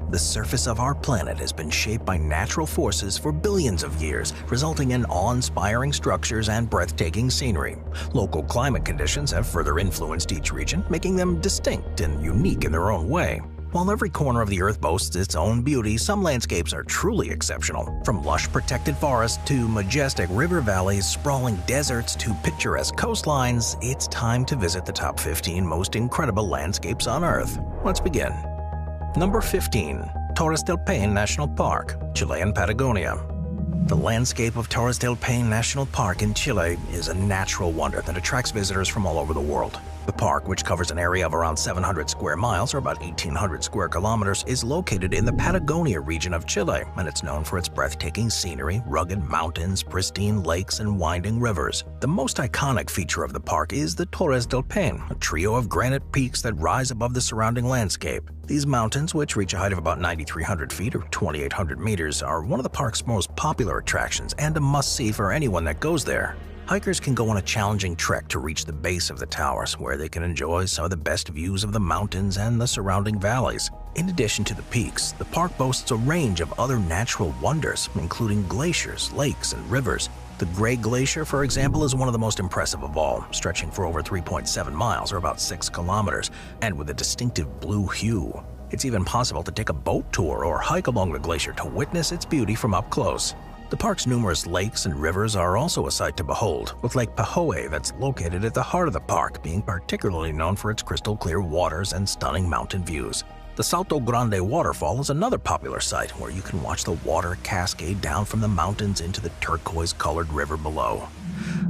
The surface of our planet has been shaped by natural forces for billions of years, resulting in awe-inspiring structures and breathtaking scenery. Local climate conditions have further influenced each region, making them distinct and unique in their own way. While every corner of the Earth boasts its own beauty, some landscapes are truly exceptional. From lush protected forests to majestic river valleys, sprawling deserts to picturesque coastlines, it's time to visit the top 15 most incredible landscapes on Earth. Let's begin. Number 15. Torres del Paine National Park, Chilean Patagonia. The landscape of Torres del Paine National Park in Chile is a natural wonder that attracts visitors from all over the world. The park, which covers an area of around 700 square miles or about 1,800 square kilometers, is located in the Patagonia region of Chile, and it's known for its breathtaking scenery, rugged mountains, pristine lakes, and winding rivers. The most iconic feature of the park is the Torres del Paine, a trio of granite peaks that rise above the surrounding landscape. These mountains, which reach a height of about 9,300 feet or 2,800 meters, are one of the park's most popular attractions and a must-see for anyone that goes there. Hikers can go on a challenging trek to reach the base of the towers, where they can enjoy some of the best views of the mountains and the surrounding valleys. In addition to the peaks, the park boasts a range of other natural wonders, including glaciers, lakes, and rivers. The Great Glacier, for example, is one of the most impressive of all, stretching for over 3.7 miles or about 6 kilometers, and with a distinctive blue hue. It's even possible to take a boat tour or hike along the glacier to witness its beauty from up close. The park's numerous lakes and rivers are also a sight to behold, with Lake Pahoe that's located at the heart of the park being particularly known for its crystal-clear waters and stunning mountain views. The Salto Grande waterfall is another popular site where you can watch the water cascade down from the mountains into the turquoise-colored river below.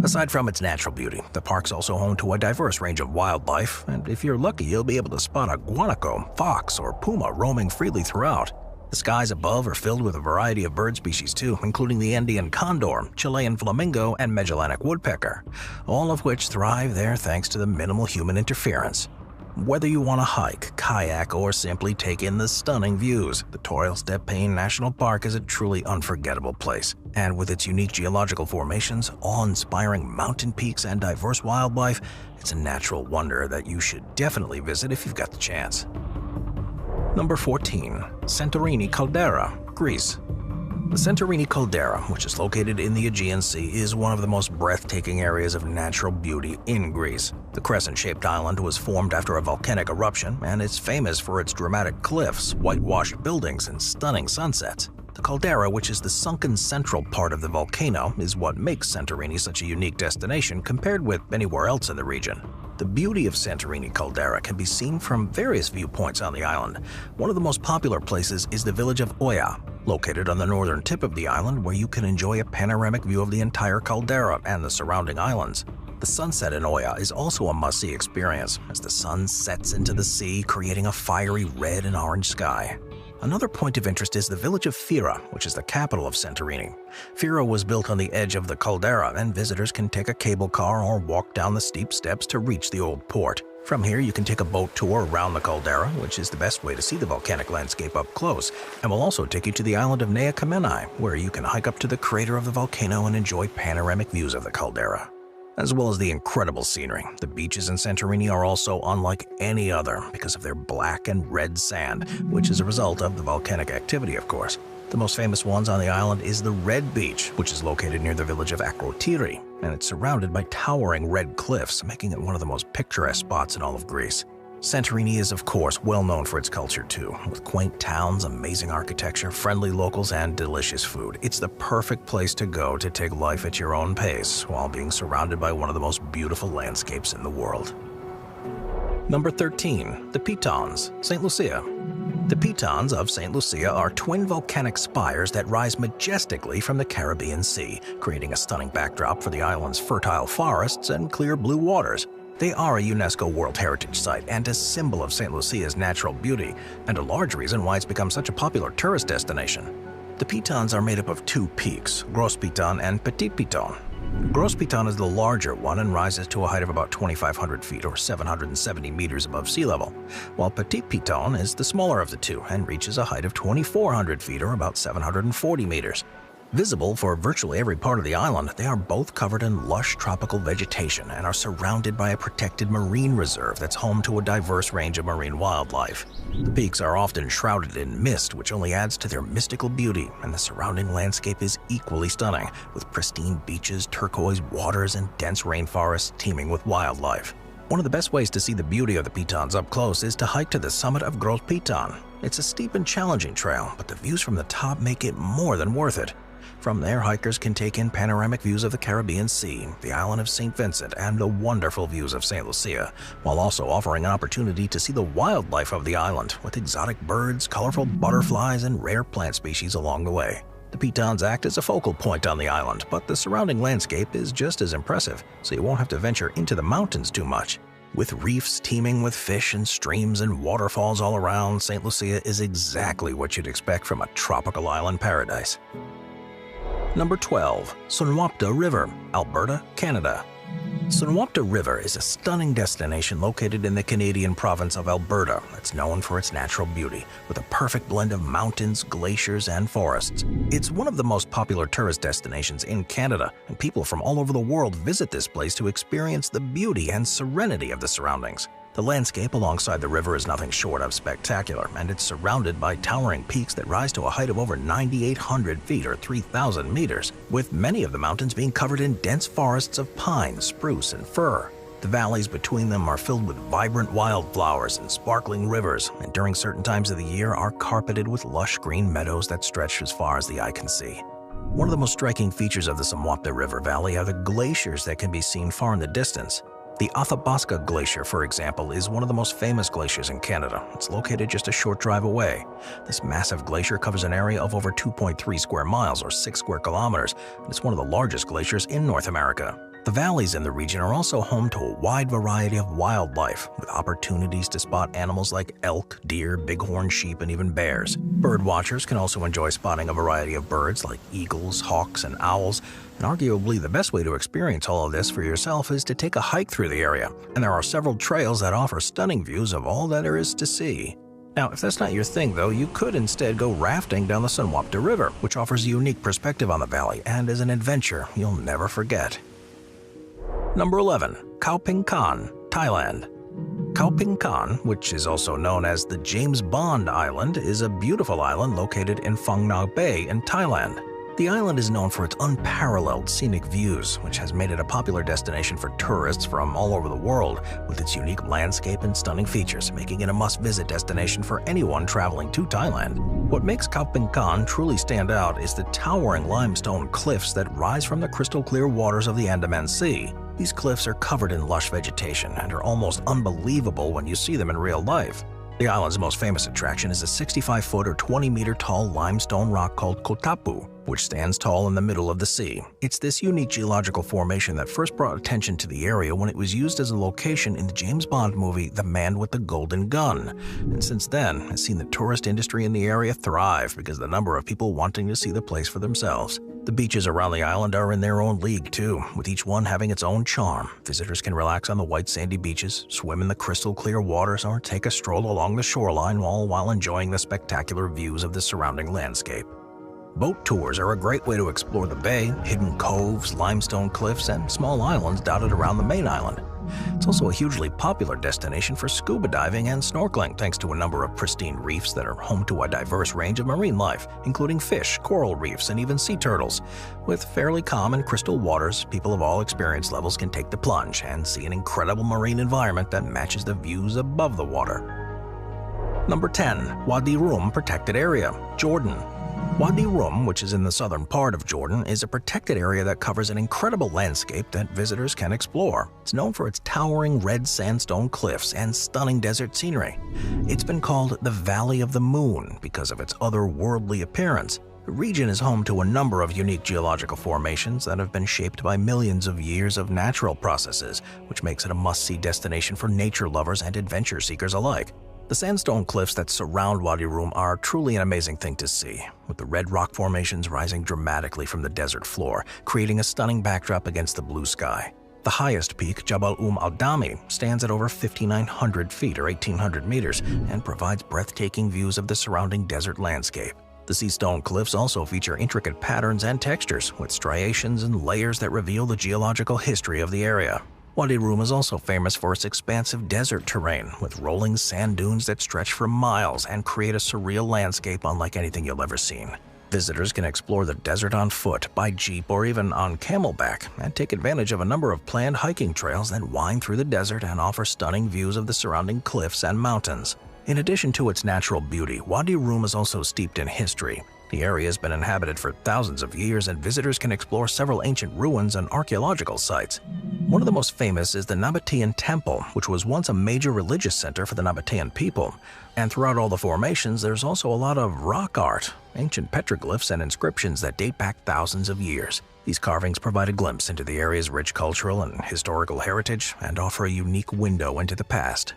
Aside from its natural beauty, the park's also home to a diverse range of wildlife, and if you're lucky, you'll be able to spot a guanaco, fox, or puma roaming freely throughout. The skies above are filled with a variety of bird species too, including the Andean condor, Chilean flamingo, and Magellanic woodpecker, all of which thrive there thanks to the minimal human interference. Whether you want to hike, kayak, or simply take in the stunning views, the Torres del Paine National Park is a truly unforgettable place. And with its unique geological formations, awe-inspiring mountain peaks, and diverse wildlife, it's a natural wonder that you should definitely visit if you've got the chance. Number 14. Santorini Caldera, Greece. The Santorini Caldera, which is located in the Aegean Sea, is one of the most breathtaking areas of natural beauty in Greece. The crescent-shaped island was formed after a volcanic eruption, and it's famous for its dramatic cliffs, whitewashed buildings, and stunning sunsets. The caldera, which is the sunken central part of the volcano, is what makes Santorini such a unique destination compared with anywhere else in the region. The beauty of Santorini Caldera can be seen from various viewpoints on the island. One of the most popular places is the village of Oia, located on the northern tip of the island, where you can enjoy a panoramic view of the entire caldera and the surrounding islands. The sunset in Oia is also a must-see experience, as the sun sets into the sea, creating a fiery red and orange sky. Another point of interest is the village of Fira, which is the capital of Santorini. Fira was built on the edge of the caldera, and visitors can take a cable car or walk down the steep steps to reach the old port. From here, you can take a boat tour around the caldera, which is the best way to see the volcanic landscape up close, and will also take you to the island of Nea Kamenai, where you can hike up to the crater of the volcano and enjoy panoramic views of the caldera. As well as the incredible scenery, the beaches in Santorini are also unlike any other because of their black and red sand, which is a result of the volcanic activity, of course. The most famous ones on the island is the Red Beach, which is located near the village of Akrotiri, and it's surrounded by towering red cliffs, making it one of the most picturesque spots in all of Greece. Santorini is, of course, well known for its culture too, with quaint towns, amazing architecture, friendly locals, and delicious food. It's the perfect place to go to take life at your own pace while being surrounded by one of the most beautiful landscapes in the world. Number 13. The Pitons, St. Lucia. The Pitons of St. Lucia are twin volcanic spires that rise majestically from the Caribbean Sea, creating a stunning backdrop for the island's fertile forests and clear blue waters. They are a UNESCO World Heritage Site and a symbol of St. Lucia's natural beauty, and a large reason why it's become such a popular tourist destination. The Pitons are made up of two peaks, Gros Piton and Petit Piton. Gros Piton is the larger one and rises to a height of about 2,500 feet or 770 meters above sea level, while Petit Piton is the smaller of the two and reaches a height of 2,400 feet or about 740 meters. Visible for virtually every part of the island, they are both covered in lush tropical vegetation and are surrounded by a protected marine reserve that's home to a diverse range of marine wildlife. The peaks are often shrouded in mist, which only adds to their mystical beauty, and the surrounding landscape is equally stunning, with pristine beaches, turquoise waters, and dense rainforests teeming with wildlife. One of the best ways to see the beauty of the Pitons up close is to hike to the summit of Gros Piton. It's a steep and challenging trail, but the views from the top make it more than worth it. From there, hikers can take in panoramic views of the Caribbean Sea, the island of St. Vincent, and the wonderful views of St. Lucia, while also offering an opportunity to see the wildlife of the island, with exotic birds, colorful butterflies, and rare plant species along the way. The Pitons act as a focal point on the island, but the surrounding landscape is just as impressive, so you won't have to venture into the mountains too much. With reefs teeming with fish and streams and waterfalls all around, St. Lucia is exactly what you'd expect from a tropical island paradise. Number 12. Sunwapta River, Alberta, Canada. Sunwapta River is a stunning destination located in the Canadian province of Alberta that's known for its natural beauty, with a perfect blend of mountains, glaciers, and forests. It's one of the most popular tourist destinations in Canada, and people from all over the world visit this place to experience the beauty and serenity of the surroundings. The landscape alongside the river is nothing short of spectacular, and it's surrounded by towering peaks that rise to a height of over 9,800 feet or 3,000 meters, with many of the mountains being covered in dense forests of pine, spruce, and fir. The valleys between them are filled with vibrant wildflowers and sparkling rivers, and during certain times of the year are carpeted with lush green meadows that stretch as far as the eye can see. One of the most striking features of the Sunwapta River Valley are the glaciers that can be seen far in the distance. The Athabasca Glacier, for example, is one of the most famous glaciers in Canada. It's located just a short drive away. This massive glacier covers an area of over 2.3 square miles or 6 square kilometers, and it's one of the largest glaciers in North America. The valleys in the region are also home to a wide variety of wildlife, with opportunities to spot animals like elk, deer, bighorn sheep, and even bears. Bird watchers can also enjoy spotting a variety of birds like eagles, hawks, and owls. And arguably the best way to experience all of this for yourself is to take a hike through the area, and there are several trails that offer stunning views of all that there is to see. Now, if that's not your thing though, you could instead go rafting down the Sunwapta River, which offers a unique perspective on the valley and is an adventure you'll never forget. Number 11. Khao Ping Kan, Thailand. Khao Ping Kan, which is also known as the James Bond Island, is a beautiful island located in Phang Nga Bay in Thailand. The island is known for its unparalleled scenic views, which has made it a popular destination for tourists from all over the world, with its unique landscape and stunning features, making it a must-visit destination for anyone traveling to Thailand. What makes Khao Ping Kan truly stand out is the towering limestone cliffs that rise from the crystal-clear waters of the Andaman Sea. These cliffs are covered in lush vegetation and are almost unbelievable when you see them in real life. The island's most famous attraction is a 65-foot or 20-meter tall limestone rock called Kotapu, which stands tall in the middle of the sea. It's this unique geological formation that first brought attention to the area when it was used as a location in the James Bond movie The Man with the Golden Gun. And since then, has seen the tourist industry in the area thrive because of the number of people wanting to see the place for themselves. The beaches around the island are in their own league too, with each one having its own charm. Visitors can relax on the white sandy beaches, swim in the crystal clear waters, or take a stroll along the shoreline while enjoying the spectacular views of the surrounding landscape. Boat tours are a great way to explore the bay, hidden coves, limestone cliffs, and small islands dotted around the main island. It's also a hugely popular destination for scuba diving and snorkeling, thanks to a number of pristine reefs that are home to a diverse range of marine life, including fish, coral reefs, and even sea turtles. With fairly calm and crystal waters, people of all experience levels can take the plunge and see an incredible marine environment that matches the views above the water. Number 10. Wadi Rum Protected Area, Jordan. Wadi Rum, which is in the southern part of Jordan, is a protected area that covers an incredible landscape that visitors can explore. It's known for its towering red sandstone cliffs and stunning desert scenery. It's been called the Valley of the Moon because of its otherworldly appearance. The region is home to a number of unique geological formations that have been shaped by millions of years of natural processes, which makes it a must-see destination for nature lovers and adventure seekers alike. The sandstone cliffs that surround Wadi Rum are truly an amazing thing to see, with the red rock formations rising dramatically from the desert floor, creating a stunning backdrop against the blue sky. The highest peak, Jabal al-Dami, stands at over 5,900 feet or 1,800 meters and provides breathtaking views of the surrounding desert landscape. The sea stone cliffs also feature intricate patterns and textures, with striations and layers that reveal the geological history of the area. Wadi Rum is also famous for its expansive desert terrain, with rolling sand dunes that stretch for miles and create a surreal landscape unlike anything you'll ever seen. Visitors can explore the desert on foot, by jeep, or even on camelback, and take advantage of a number of planned hiking trails that wind through the desert and offer stunning views of the surrounding cliffs and mountains. In addition to its natural beauty, Wadi Rum is also steeped in history. The area has been inhabited for thousands of years, and visitors can explore several ancient ruins and archaeological sites. One of the most famous is the Nabatean Temple, which was once a major religious center for the Nabatean people. And throughout all the formations, there's also a lot of rock art, ancient petroglyphs and inscriptions that date back thousands of years. These carvings provide a glimpse into the area's rich cultural and historical heritage and offer a unique window into the past.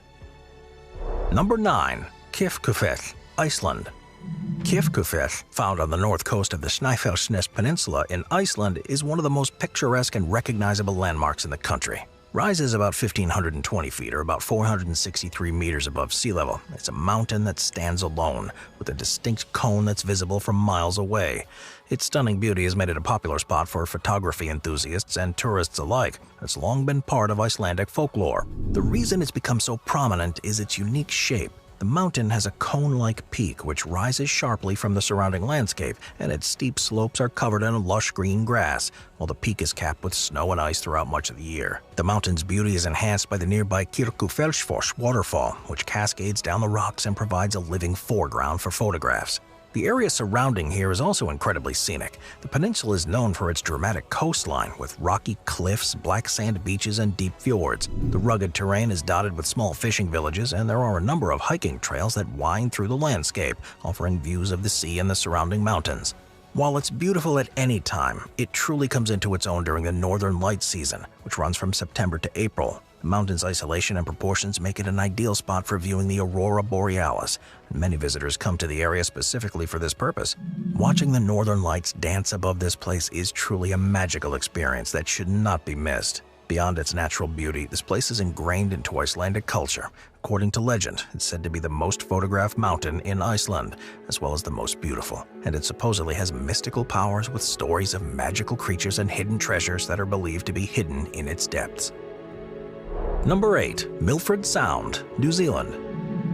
Number 9. Kifkufell, Iceland. Kifkufell, found on the north coast of the Snæfellsnes Peninsula in Iceland, is one of the most picturesque and recognizable landmarks in the country. Rises about 1,520 feet, or about 463 meters above sea level. It's a mountain that stands alone, with a distinct cone that's visible from miles away. Its stunning beauty has made it a popular spot for photography enthusiasts and tourists alike. It's long been part of Icelandic folklore. The reason it's become so prominent is its unique shape. The mountain has a cone-like peak which rises sharply from the surrounding landscape, and its steep slopes are covered in lush green grass, while the peak is capped with snow and ice throughout much of the year. The mountain's beauty is enhanced by the nearby Kirkjufellsfoss waterfall, which cascades down the rocks and provides a living foreground for photographs. The area surrounding here is also incredibly scenic. The peninsula is known for its dramatic coastline, with rocky cliffs, black sand beaches, and deep fjords. The rugged terrain is dotted with small fishing villages, and there are a number of hiking trails that wind through the landscape, offering views of the sea and the surrounding mountains. While it's beautiful at any time, it truly comes into its own during the Northern Lights season, which runs from September to April. The mountain's isolation and proportions make it an ideal spot for viewing the aurora borealis, and many visitors come to the area specifically for this purpose. Watching the Northern Lights dance above this place is truly a magical experience that should not be missed. Beyond its natural beauty, this place is ingrained into Icelandic culture. According to legend, it's said to be the most photographed mountain in Iceland, as well as the most beautiful, and it supposedly has mystical powers with stories of magical creatures and hidden treasures that are believed to be hidden in its depths. Number 8. Milford Sound, New Zealand.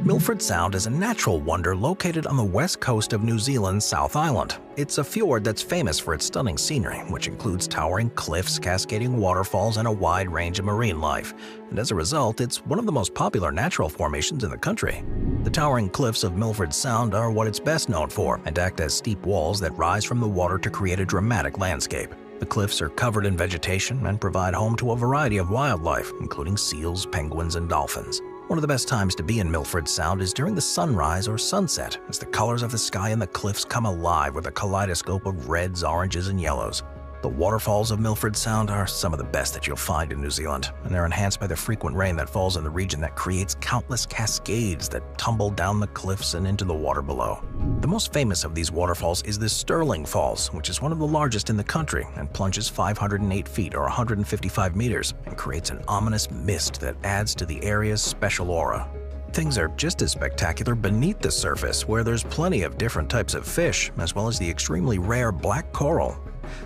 Milford Sound is a natural wonder located on the west coast of New Zealand's South Island. It's a fjord that's famous for its stunning scenery, which includes towering cliffs, cascading waterfalls, and a wide range of marine life. And as a result, it's one of the most popular natural formations in the country. The towering cliffs of Milford Sound are what it's best known for, and act as steep walls that rise from the water to create a dramatic landscape. The cliffs are covered in vegetation and provide home to a variety of wildlife, including seals, penguins, and dolphins. One of the best times to be in Milford Sound is during the sunrise or sunset, as the colors of the sky and the cliffs come alive with a kaleidoscope of reds, oranges, and yellows. The waterfalls of Milford Sound are some of the best that you'll find in New Zealand, and they're enhanced by the frequent rain that falls in the region that creates countless cascades that tumble down the cliffs and into the water below. The most famous of these waterfalls is the Stirling Falls, which is one of the largest in the country and plunges 508 feet or 155 meters and creates an ominous mist that adds to the area's special aura. Things are just as spectacular beneath the surface, where there's plenty of different types of fish, as well as the extremely rare black coral.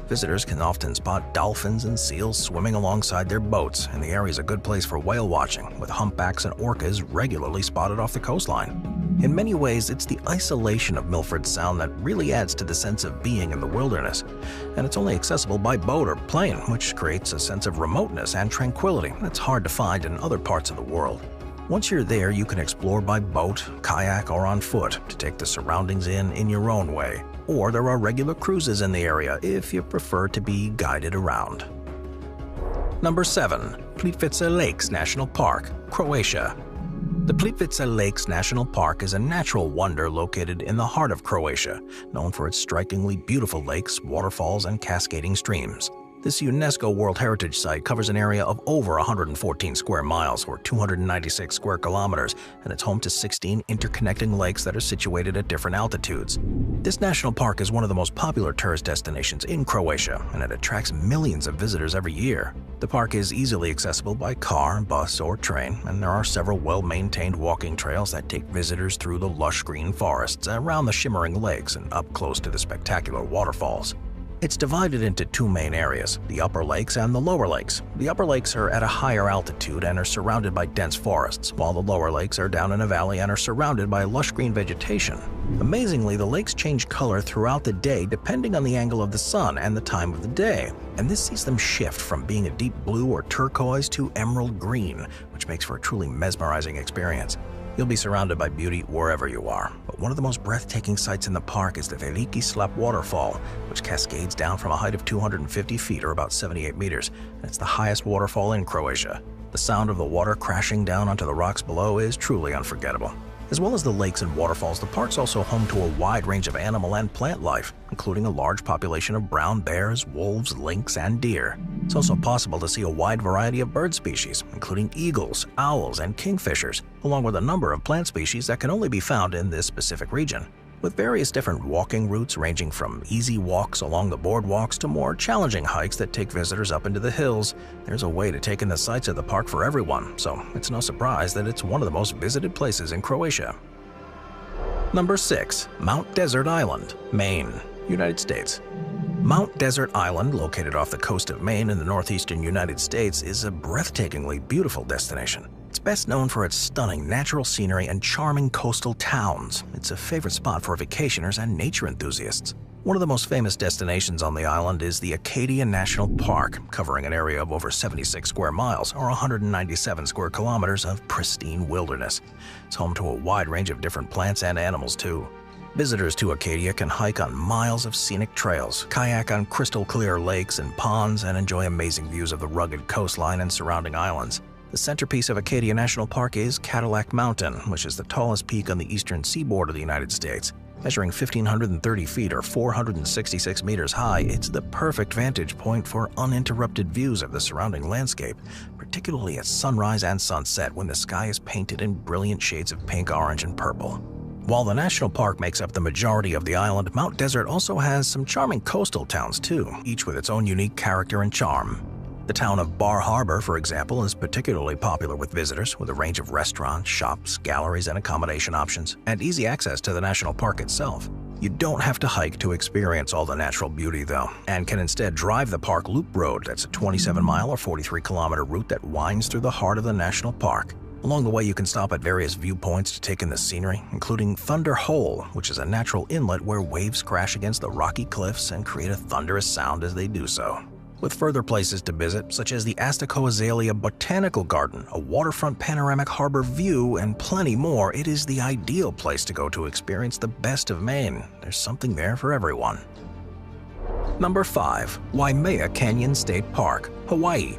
Visitors can often spot dolphins and seals swimming alongside their boats, and the area is a good place for whale watching, with humpbacks and orcas regularly spotted off the coastline. In many ways, it's the isolation of Milford Sound that really adds to the sense of being in the wilderness, and it's only accessible by boat or plane, which creates a sense of remoteness and tranquility that's hard to find in other parts of the world. Once you're there, you can explore by boat, kayak, or on foot to take the surroundings in your own way. Or there are regular cruises in the area if you prefer to be guided around. Number 7. Plitvice Lakes National Park, Croatia. The Plitvice Lakes National Park is a natural wonder located in the heart of Croatia, known for its strikingly beautiful lakes, waterfalls, and cascading streams. This UNESCO World Heritage Site covers an area of over 114 square miles or 296 square kilometers, and it's home to 16 interconnecting lakes that are situated at different altitudes. This national park is one of the most popular tourist destinations in Croatia, and it attracts millions of visitors every year. The park is easily accessible by car, bus, or train, and there are several well-maintained walking trails that take visitors through the lush green forests, around the shimmering lakes, and up close to the spectacular waterfalls. It's divided into two main areas, the upper lakes and the lower lakes. The upper lakes are at a higher altitude and are surrounded by dense forests, while the lower lakes are down in a valley and are surrounded by lush green vegetation. Amazingly, the lakes change color throughout the day depending on the angle of the sun and the time of the day, and this sees them shift from being a deep blue or turquoise to emerald green, which makes for a truly mesmerizing experience. You'll be surrounded by beauty wherever you are, but one of the most breathtaking sights in the park is the Veliki Slap waterfall, which cascades down from a height of 250 feet or about 78 meters, and it's the highest waterfall in Croatia. The sound of the water crashing down onto the rocks below is truly unforgettable. As well as the lakes and waterfalls, the park's also home to a wide range of animal and plant life, including a large population of brown bears, wolves, lynx, and deer. It's also possible to see a wide variety of bird species, including eagles, owls, and kingfishers, along with a number of plant species that can only be found in this specific region. With various different walking routes ranging from easy walks along the boardwalks to more challenging hikes that take visitors up into the hills, there's a way to take in the sights of the park for everyone, so it's no surprise that it's one of the most visited places in Croatia. Number 6. Mount Desert Island, Maine, United States. Mount Desert Island, located off the coast of Maine in the northeastern United States, is a breathtakingly beautiful destination. It's best known for its stunning natural scenery and charming coastal towns. It's a favorite spot for vacationers and nature enthusiasts. One of the most famous destinations on the island is the Acadia National Park, covering an area of over 76 square miles or 197 square kilometers of pristine wilderness. It's home to a wide range of different plants and animals too. Visitors to Acadia can hike on miles of scenic trails, kayak on crystal-clear lakes and ponds, and enjoy amazing views of the rugged coastline and surrounding islands. The centerpiece of Acadia National Park is Cadillac Mountain, which is the tallest peak on the eastern seaboard of the United States. Measuring 1,530 feet or 466 meters high, it's the perfect vantage point for uninterrupted views of the surrounding landscape, particularly at sunrise and sunset when the sky is painted in brilliant shades of pink, orange, and purple. While the national park makes up the majority of the island, Mount Desert also has some charming coastal towns too, each with its own unique character and charm. The town of Bar Harbor, for example, is particularly popular with visitors, with a range of restaurants, shops, galleries, and accommodation options, and easy access to the national park itself. You don't have to hike to experience all the natural beauty, though, and can instead drive the park loop road. That's a 27-mile or 43-kilometer route that winds through the heart of the national park. Along the way, you can stop at various viewpoints to take in the scenery, including Thunder Hole, which is a natural inlet where waves crash against the rocky cliffs and create a thunderous sound as they do so. With further places to visit, such as the Astaco Azalea Botanical Garden, a waterfront panoramic harbor view, and plenty more, it is the ideal place to go to experience the best of Maine. There's something there for everyone. Number 5. Waimea Canyon State Park, Hawaii.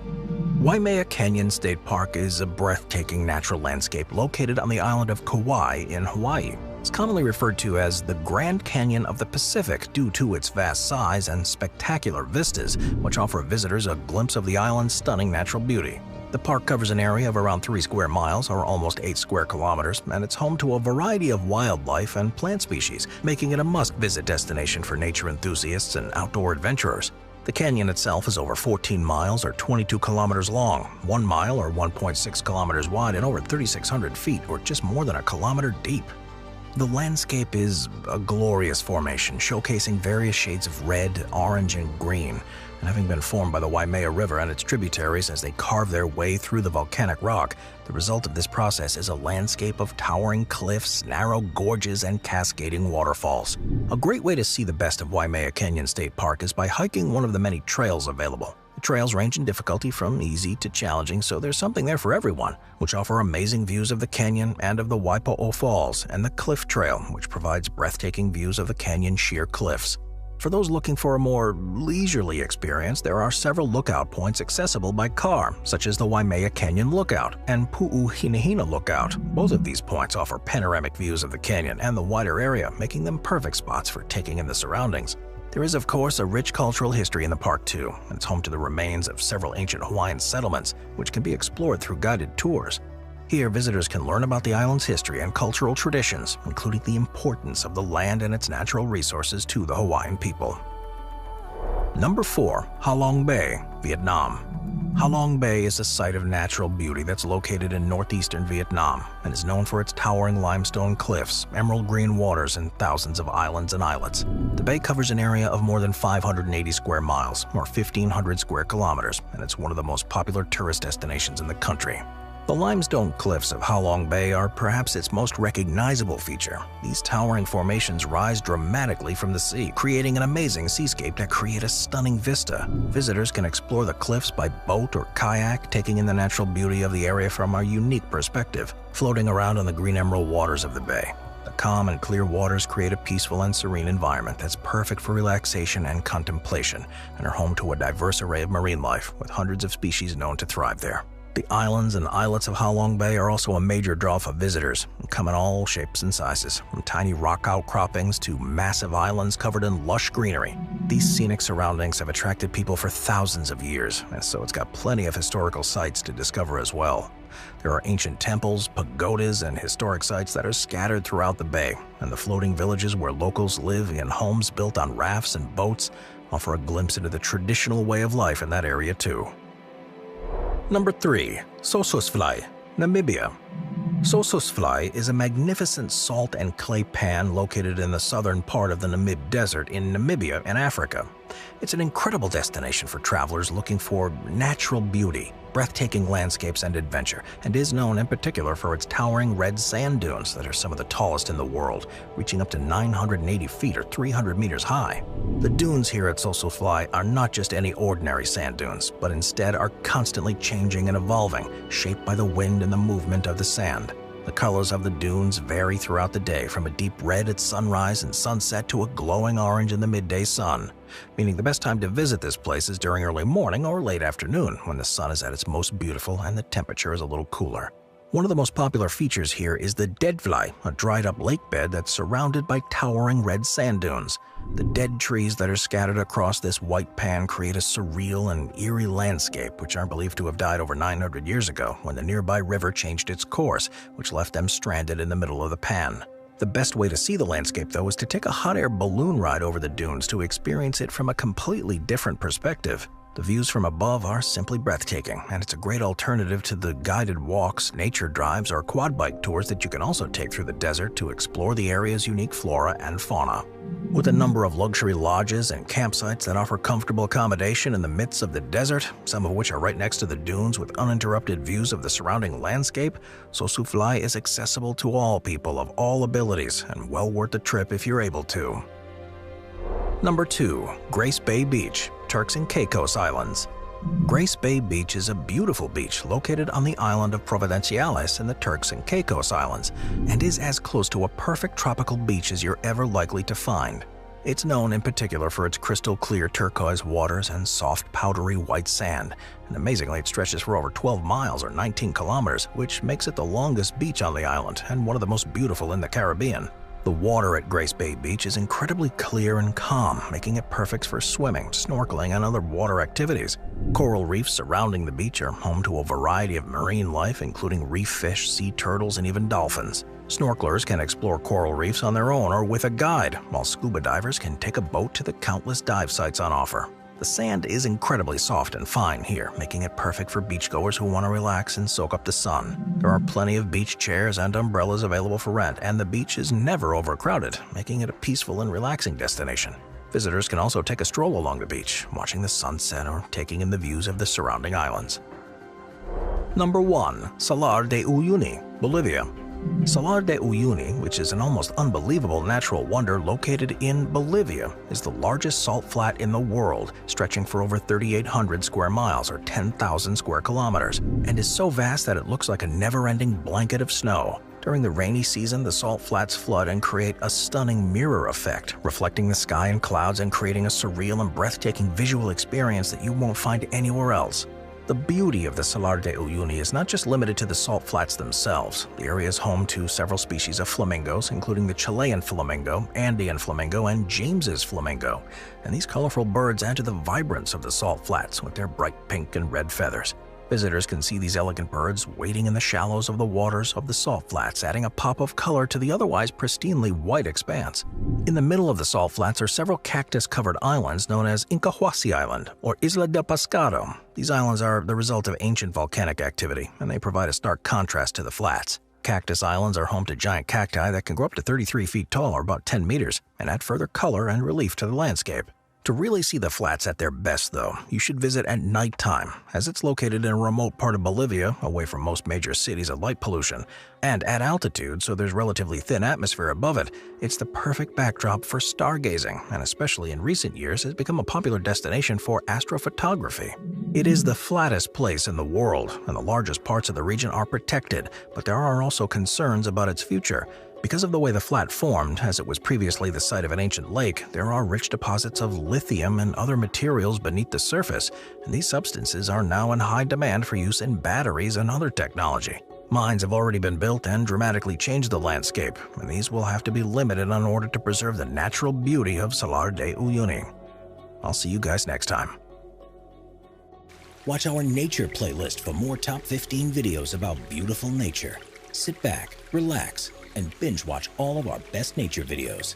Waimea Canyon State Park is a breathtaking natural landscape located on the island of Kauai in Hawaii. It's commonly referred to as the Grand Canyon of the Pacific due to its vast size and spectacular vistas, which offer visitors a glimpse of the island's stunning natural beauty. The park covers an area of around 3 square miles or almost 8 square kilometers, and it's home to a variety of wildlife and plant species, making it a must-visit destination for nature enthusiasts and outdoor adventurers. The canyon itself is over 14 miles or 22 kilometers long, 1 mile or 1.6 kilometers wide, and over 3,600 feet or just more than a kilometer deep. The landscape is a glorious formation, showcasing various shades of red, orange, and green, and having been formed by the Waimea River and its tributaries as they carve their way through the volcanic rock, the result of this process is a landscape of towering cliffs, narrow gorges, and cascading waterfalls. A great way to see the best of Waimea Canyon State Park is by hiking one of the many trails available. The trails range in difficulty from easy to challenging, so there's something there for everyone, which offer amazing views of the canyon and of the Waipo'o Falls, and the Cliff Trail, which provides breathtaking views of the canyon's sheer cliffs. For those looking for a more leisurely experience, there are several lookout points accessible by car, such as the Waimea Canyon Lookout and Pu'uhinahina Lookout. Both of these points offer panoramic views of the canyon and the wider area, making them perfect spots for taking in the surroundings. There is, of course, a rich cultural history in the park too, and it's home to the remains of several ancient Hawaiian settlements, which can be explored through guided tours. Here, visitors can learn about the island's history and cultural traditions, including the importance of the land and its natural resources to the Hawaiian people. Number 4. Halong Bay, Vietnam. Halong Bay is a site of natural beauty that's located in northeastern Vietnam and is known for its towering limestone cliffs, emerald green waters, and thousands of islands and islets. The bay covers an area of more than 580 square miles, or 1,500 square kilometers, and it's one of the most popular tourist destinations in the country. The limestone cliffs of Halong Bay are perhaps its most recognizable feature. These towering formations rise dramatically from the sea, creating an amazing seascape that create a stunning vista. Visitors can explore the cliffs by boat or kayak, taking in the natural beauty of the area from a unique perspective, floating around on the green emerald waters of the bay. The calm and clear waters create a peaceful and serene environment that's perfect for relaxation and contemplation, and are home to a diverse array of marine life, with hundreds of species known to thrive there. The islands and islets of Halong Bay are also a major draw for visitors and come in all shapes and sizes, from tiny rock outcroppings to massive islands covered in lush greenery. These scenic surroundings have attracted people for thousands of years, and so it's got plenty of historical sites to discover as well. There are ancient temples, pagodas, and historic sites that are scattered throughout the bay, and the floating villages where locals live in homes built on rafts and boats offer a glimpse into the traditional way of life in that area too. Number 3. Sossusvlei, Namibia. Sossusvlei is a magnificent salt and clay pan located in the southern part of the Namib Desert in Namibia in Africa. It's an incredible destination for travelers looking for natural beauty, breathtaking landscapes, and adventure, and is known in particular for its towering red sand dunes that are some of the tallest in the world, reaching up to 980 feet or 300 meters high. The dunes here at Sossusvlei are not just any ordinary sand dunes, but instead are constantly changing and evolving, shaped by the wind and the movement of the sand. The colors of the dunes vary throughout the day, from a deep red at sunrise and sunset to a glowing orange in the midday sun, meaning the best time to visit this place is during early morning or late afternoon when the sun is at its most beautiful and the temperature is a little cooler. One of the most popular features here is the Deadvlei, a dried-up lake bed that's surrounded by towering red sand dunes. The dead trees that are scattered across this white pan create a surreal and eerie landscape, which are believed to have died over 900 years ago when the nearby river changed its course, which left them stranded in the middle of the pan. The best way to see the landscape, though, is to take a hot air balloon ride over the dunes to experience it from a completely different perspective. The views from above are simply breathtaking, and it's a great alternative to the guided walks, nature drives, or quad bike tours that you can also take through the desert to explore the area's unique flora and fauna. With a number of luxury lodges and campsites that offer comfortable accommodation in the midst of the desert, some of which are right next to the dunes with uninterrupted views of the surrounding landscape, Sossusvlei is accessible to all people of all abilities and well worth the trip if you're able to. Number 2. Grace Bay Beach, Turks and Caicos Islands. Grace Bay Beach is a beautiful beach located on the island of Providenciales in the Turks and Caicos Islands, and is as close to a perfect tropical beach as you're ever likely to find. It's known in particular for its crystal clear turquoise waters and soft powdery white sand, and amazingly it stretches for over 12 miles or 19 kilometers, which makes it the longest beach on the island and one of the most beautiful in the Caribbean. The water at Grace Bay Beach is incredibly clear and calm, making it perfect for swimming, snorkeling, and other water activities. Coral reefs surrounding the beach are home to a variety of marine life, including reef fish, sea turtles, and even dolphins. Snorkelers can explore coral reefs on their own or with a guide, while scuba divers can take a boat to the countless dive sites on offer. The sand is incredibly soft and fine here, making it perfect for beachgoers who want to relax and soak up the sun. There are plenty of beach chairs and umbrellas available for rent, and the beach is never overcrowded, making it a peaceful and relaxing destination. Visitors can also take a stroll along the beach, watching the sunset or taking in the views of the surrounding islands. Number 1. Salar de Uyuni, Bolivia. Salar de Uyuni, which is an almost unbelievable natural wonder located in Bolivia, is the largest salt flat in the world, stretching for over 3,800 square miles or 10,000 square kilometers, and is so vast that it looks like a never-ending blanket of snow. During the rainy season, the salt flats flood and create a stunning mirror effect, reflecting the sky and clouds and creating a surreal and breathtaking visual experience that you won't find anywhere else. The beauty of the Salar de Uyuni is not just limited to the salt flats themselves. The area is home to several species of flamingos, including the Chilean flamingo, Andean flamingo, and James's flamingo. And these colorful birds add to the vibrance of the salt flats with their bright pink and red feathers. Visitors can see these elegant birds wading in the shallows of the waters of the salt flats, adding a pop of color to the otherwise pristinely white expanse. In the middle of the salt flats are several cactus-covered islands known as Incahuasi Island or Isla del Pescado. These islands are the result of ancient volcanic activity, and they provide a stark contrast to the flats. Cactus islands are home to giant cacti that can grow up to 33 feet tall or about 10 meters and add further color and relief to the landscape. To really see the flats at their best, though, you should visit at nighttime, as it's located in a remote part of Bolivia, away from most major cities of light pollution, and at altitude, so there's relatively thin atmosphere above it. It's the perfect backdrop for stargazing, and especially in recent years has become a popular destination for astrophotography. It is the flattest place in the world, and the largest parts of the region are protected, but there are also concerns about its future. Because of the way the flat formed, as it was previously the site of an ancient lake, there are rich deposits of lithium and other materials beneath the surface, and these substances are now in high demand for use in batteries and other technology. Mines have already been built and dramatically changed the landscape, and these will have to be limited in order to preserve the natural beauty of Salar de Uyuni. I'll see you guys next time. Watch our nature playlist for more top 15 videos about beautiful nature. Sit back, relax, and binge watch all of our best nature videos.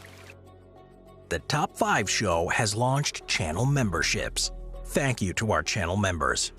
The Top 5 show has launched channel memberships. Thank you to our channel members.